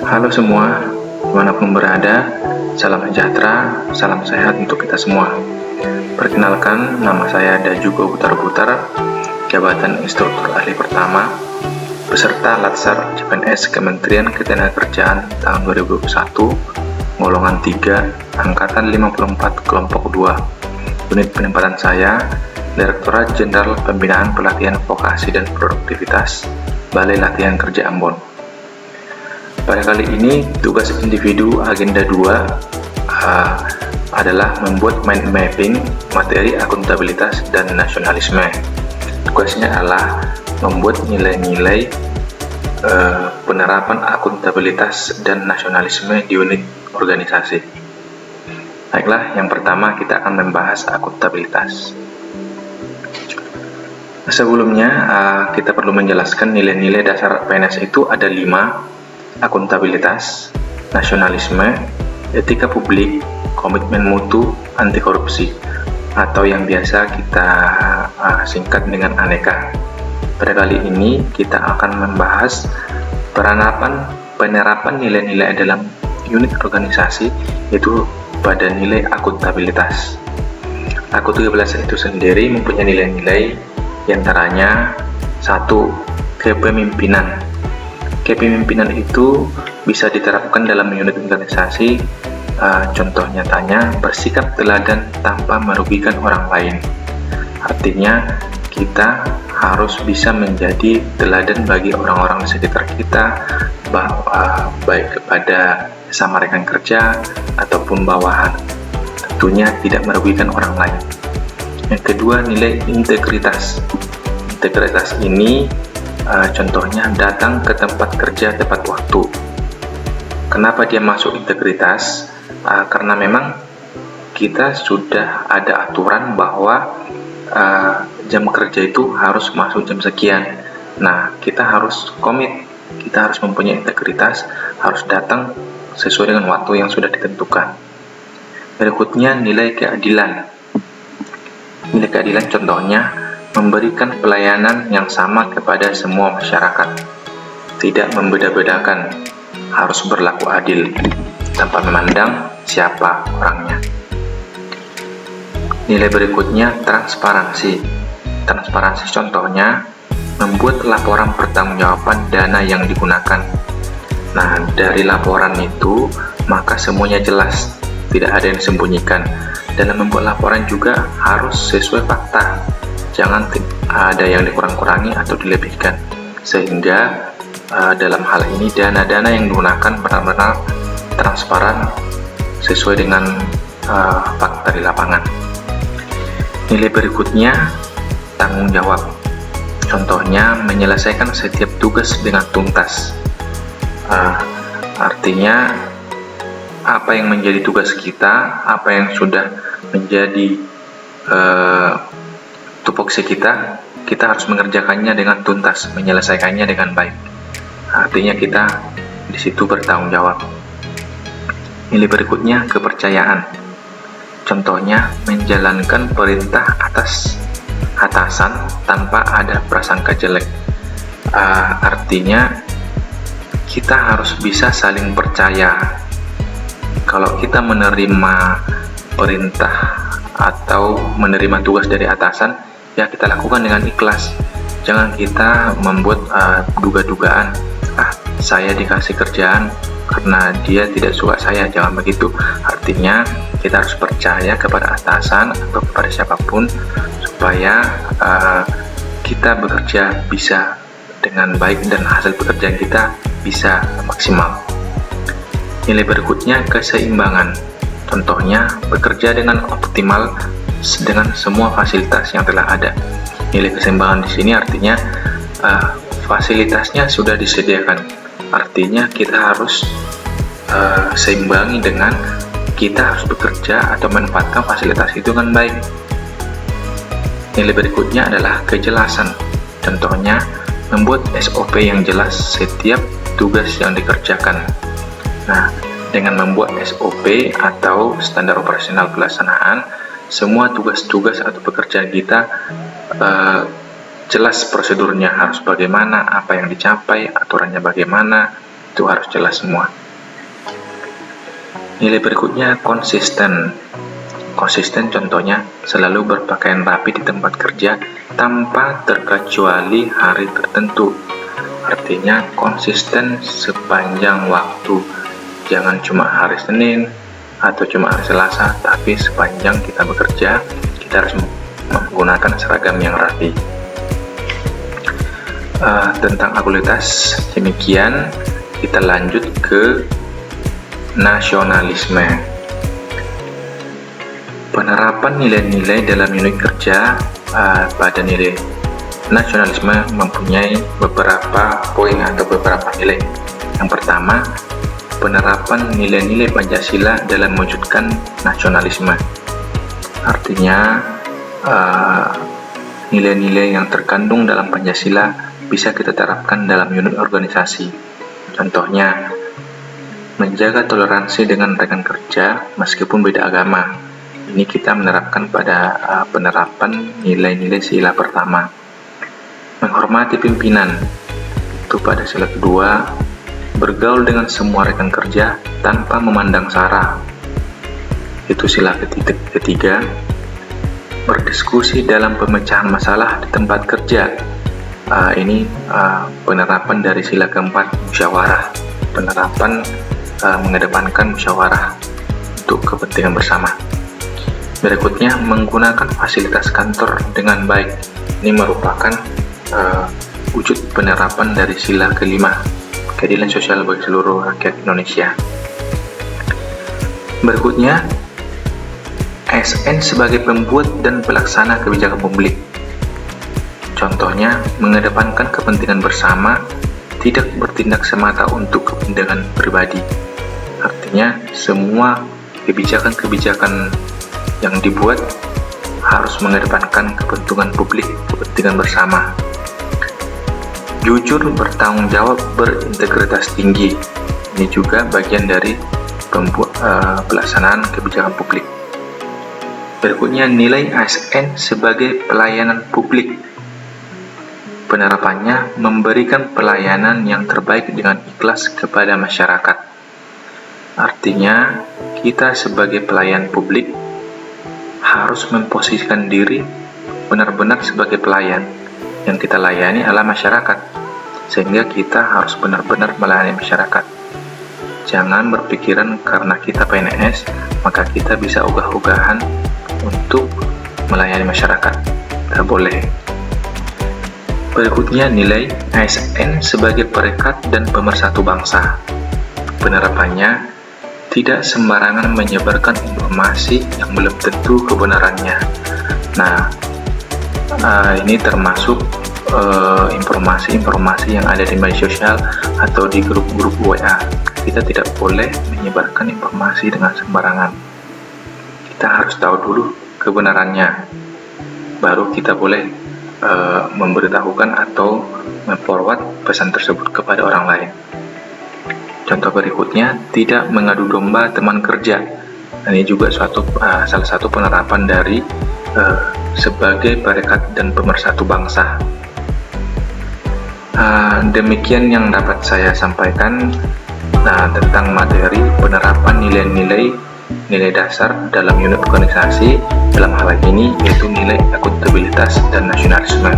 Halo semua, dimanapun berada, salam sejahtera, salam sehat untuk kita semua. Perkenalkan, nama saya Dajugo Butar-Butar, jabatan Instruktur Ahli Pertama, peserta Latsar CPNS Kementerian Ketenagakerjaan tahun 2021, golongan 3, angkatan 54, kelompok 2. Unit penempatan saya, Direktorat Jenderal Pembinaan Pelatihan Vokasi dan Produktivitas, Balai Latihan Kerja Ambon. Pada kali ini, tugas individu agenda 2 adalah membuat mind mapping materi akuntabilitas dan nasionalisme. Tugasnya adalah membuat nilai-nilai penerapan akuntabilitas dan nasionalisme di unit organisasi. Baiklah, yang pertama kita akan membahas akuntabilitas. Sebelumnya, kita perlu menjelaskan nilai-nilai dasar PNS itu ada 5: akuntabilitas, nasionalisme, etika publik, komitmen mutu, anti korupsi, atau yang biasa kita singkat dengan ANEKA. Pada kali ini kita akan membahas penerapan nilai-nilai dalam unit organisasi, yaitu pada nilai akuntabilitas. Akuntabilitas itu sendiri mempunyai nilai-nilai diantaranya 1. Kepemimpinan. Kepemimpinan itu bisa diterapkan dalam unit organisasi, contoh nyatanya bersikap teladan tanpa merugikan orang lain. Artinya kita harus bisa menjadi teladan bagi orang-orang di sekitar kita, baik kepada sesama rekan kerja ataupun bawahan. Tentunya tidak merugikan orang lain. Yang kedua, nilai integritas. Integritas ini contohnya datang ke tempat kerja tepat waktu. Kenapa dia masuk integritas? Karena memang kita sudah ada aturan bahwa jam kerja itu harus masuk jam sekian. Nah, kita harus komit, kita harus mempunyai integritas, harus datang sesuai dengan waktu yang sudah ditentukan. Berikutnya, nilai keadilan. Nilai keadilan contohnya memberikan pelayanan yang sama kepada semua masyarakat, tidak membeda-bedakan, harus berlaku adil, tanpa memandang siapa orangnya. Nilai berikutnya, transparansi. Transparansi contohnya, membuat laporan pertanggungjawaban dana yang digunakan. Nah, dari laporan itu, maka semuanya jelas, tidak ada yang disembunyikan. Dalam membuat laporan juga harus sesuai fakta. Jangan ada yang dikurang-kurangi atau dilebihkan, sehingga dalam hal ini dana-dana yang digunakan benar-benar transparan sesuai dengan fakta di lapangan. Nilai berikutnya, tanggung jawab. Contohnya menyelesaikan setiap tugas dengan tuntas. Artinya apa yang menjadi tugas kita, apa yang sudah menjadi tupoksi kita harus mengerjakannya dengan tuntas, menyelesaikannya dengan baik. Artinya kita di situ bertanggung jawab. Nilai berikutnya, kepercayaan. Contohnya menjalankan perintah atasan tanpa ada prasangka jelek. Artinya kita harus bisa saling percaya. Kalau kita menerima perintah atau menerima tugas dari atasan, ya kita lakukan dengan ikhlas. Jangan kita membuat duga-dugaan, saya dikasih kerjaan karena dia tidak suka saya. Jangan begitu. Artinya kita harus percaya kepada atasan atau kepada siapapun supaya kita bekerja bisa dengan baik dan hasil pekerjaan kita bisa maksimal. Nilai berikutnya, keseimbangan. Contohnya bekerja dengan optimal dengan semua fasilitas yang telah ada. Nilai keseimbangan di sini artinya fasilitasnya sudah disediakan. Artinya kita harus seimbangi dengan kita harus bekerja atau memanfaatkan fasilitas itu dengan baik. Nilai berikutnya adalah kejelasan. Contohnya membuat SOP yang jelas setiap tugas yang dikerjakan. Nah, dengan membuat SOP atau standar operasional pelaksanaan, semua tugas-tugas atau pekerjaan kita jelas prosedurnya harus bagaimana, apa yang dicapai, aturannya bagaimana, Itu harus jelas semua. Nilai berikutnya konsisten. Konsisten contohnya selalu berpakaian rapi di tempat kerja tanpa terkecuali hari tertentu. Artinya konsisten sepanjang waktu. Jangan cuma hari Senin atau cuma hari Selasa, tapi sepanjang kita bekerja, kita harus menggunakan seragam yang rapi. Tentang akulitas demikian. Kita lanjut ke nasionalisme. Penerapan nilai-nilai dalam unit kerja pada nilai nasionalisme mempunyai beberapa poin atau beberapa nilai. Yang pertama, penerapan nilai-nilai Pancasila dalam mewujudkan nasionalisme. Artinya, nilai-nilai yang terkandung dalam Pancasila bisa kita terapkan dalam unit organisasi. Contohnya, menjaga toleransi dengan rekan kerja meskipun beda agama. Ini kita menerapkan pada penerapan nilai-nilai sila pertama. Menghormati pimpinan, itu pada sila kedua. Bergaul dengan semua rekan kerja tanpa memandang sara, itu sila ketiga. Berdiskusi dalam pemecahan masalah di tempat kerja, ini penerapan dari sila keempat, musyawarah. Penerapan mengedepankan musyawarah untuk kepentingan bersama. Berikutnya, menggunakan fasilitas kantor dengan baik. Ini merupakan wujud penerapan dari sila kelima, keadilan sosial bagi seluruh rakyat Indonesia. Berikutnya, ASN sebagai pembuat dan pelaksana kebijakan publik. Contohnya, mengedepankan kepentingan bersama, tidak bertindak semata untuk kepentingan pribadi. Artinya, semua kebijakan-kebijakan yang dibuat harus mengedepankan kepentingan publik, kepentingan bersama. Jujur, bertanggung jawab, berintegritas tinggi. Ini juga bagian dari pelaksanaan kebijakan publik. Berikutnya, nilai ASN sebagai pelayanan publik. Penerapannya memberikan pelayanan yang terbaik dengan ikhlas kepada masyarakat. Artinya, kita sebagai pelayan publik harus memposisikan diri benar-benar sebagai pelayan. Yang kita layani adalah masyarakat, sehingga kita harus benar-benar melayani masyarakat. Jangan berpikiran karena kita PNS, maka kita bisa ogah-ogahan untuk melayani masyarakat. Tidak boleh. Berikutnya, nilai ASN sebagai perekat dan pemersatu bangsa. Penerapannya, tidak sembarangan menyebarkan informasi yang belum tentu kebenarannya. Nah, ini termasuk informasi-informasi yang ada di media sosial atau di grup-grup WA. Kita tidak boleh menyebarkan informasi dengan sembarangan. Kita harus tahu dulu kebenarannya, baru kita boleh memberitahukan atau memforward pesan tersebut kepada orang lain. Contoh berikutnya, tidak mengadu domba teman kerja. Ini juga salah satu penerapan dari sebagai perekat dan pemersatu bangsa. Demikian yang dapat saya sampaikan tentang materi penerapan nilai dasar dalam unit organisasi, dalam hal ini yaitu nilai akuntabilitas dan nasionalisme.